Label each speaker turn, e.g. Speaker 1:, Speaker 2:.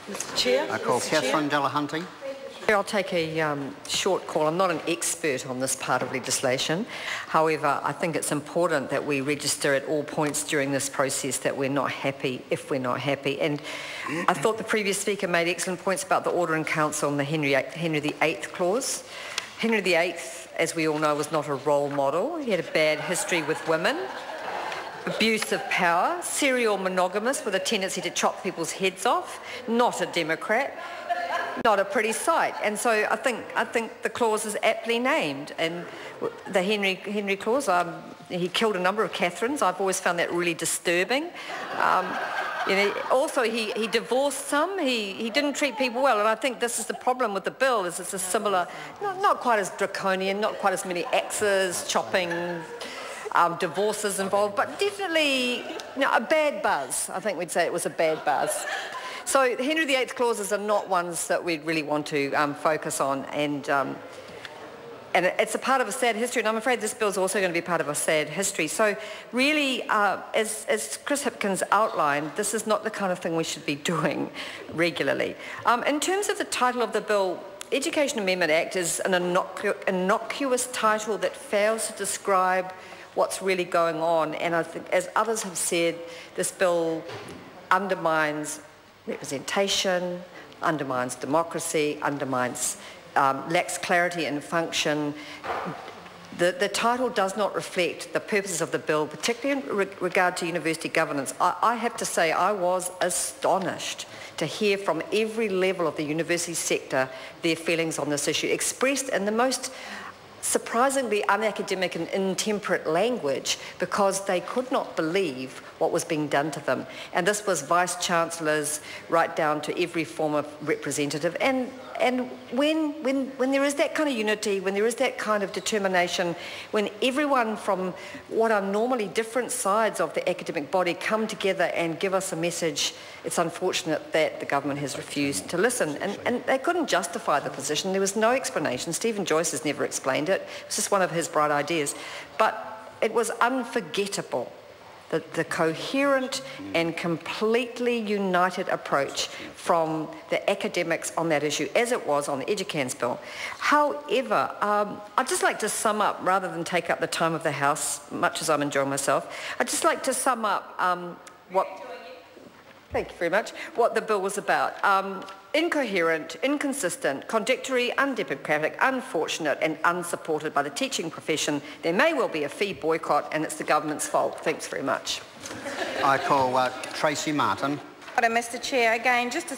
Speaker 1: Mr Chair.
Speaker 2: I call Catherine Delahunty.
Speaker 1: I'll take a short call. I'm not an expert on this part of legislation. However, I think it's important that we register at all points during this process that we're not happy if we're not happy. And I thought the previous speaker made excellent points about the Order in Council and the Henry VIII clause. Henry VIII, as we all know, was not a role model. He had a bad history with women, abuse of power, serial monogamous with a tendency to chop people's heads off, not a Democrat. Not a pretty sight, and so I think the clause is aptly named. And the Henry clause, he killed a number of Catherines. I've always found that really disturbing. Also, he divorced some. He didn't treat people well, and I think this is the problem with the bill. Is it's a similar, not quite as draconian, not quite as many axes, chopping, divorces involved, but definitely a bad buzz. I think we'd say it was a bad buzz. So the Henry VIII clauses are not ones that we'd really want to focus on, and it's a part of a sad history, and I'm afraid this bill is also going to be part of a sad history. So really, as Chris Hipkins outlined, this is not the kind of thing we should be doing regularly. In terms of the title of the bill, Education Amendment Act is an innocuous title that fails to describe what's really going on, and I think, as others have said, this bill undermines representation, undermines democracy, lacks clarity and function. The title does not reflect the purposes of the bill, particularly in regard to university governance. I have to say I was astonished to hear from every level of the university sector their feelings on this issue, expressed in the most surprisingly unacademic and intemperate language, because they could not believe what was being done to them. And this was vice-chancellors right down to every former representative. And when there is that kind of unity, when there is that kind of determination, when everyone from what are normally different sides of the academic body come together and give us a message, it's unfortunate that the government has refused to listen. And they couldn't justify the position. There was no explanation. Stephen Joyce has never explained it. It's just one of his bright ideas. But it was unforgettable, the coherent and completely united approach from the academics on that issue, as it was on the Educans bill. However, I'd just like to sum up, rather than take up the time of the House, much as I'm enjoying myself, I'd just like to sum up thank you very much, what the bill was about. Incoherent, inconsistent, contradictory, undemocratic, unfortunate and unsupported by the teaching profession. There may well be a fee boycott, and it's the government's fault. Thanks very much.
Speaker 2: I call Tracy Martin.
Speaker 3: Mr Chair, again, just to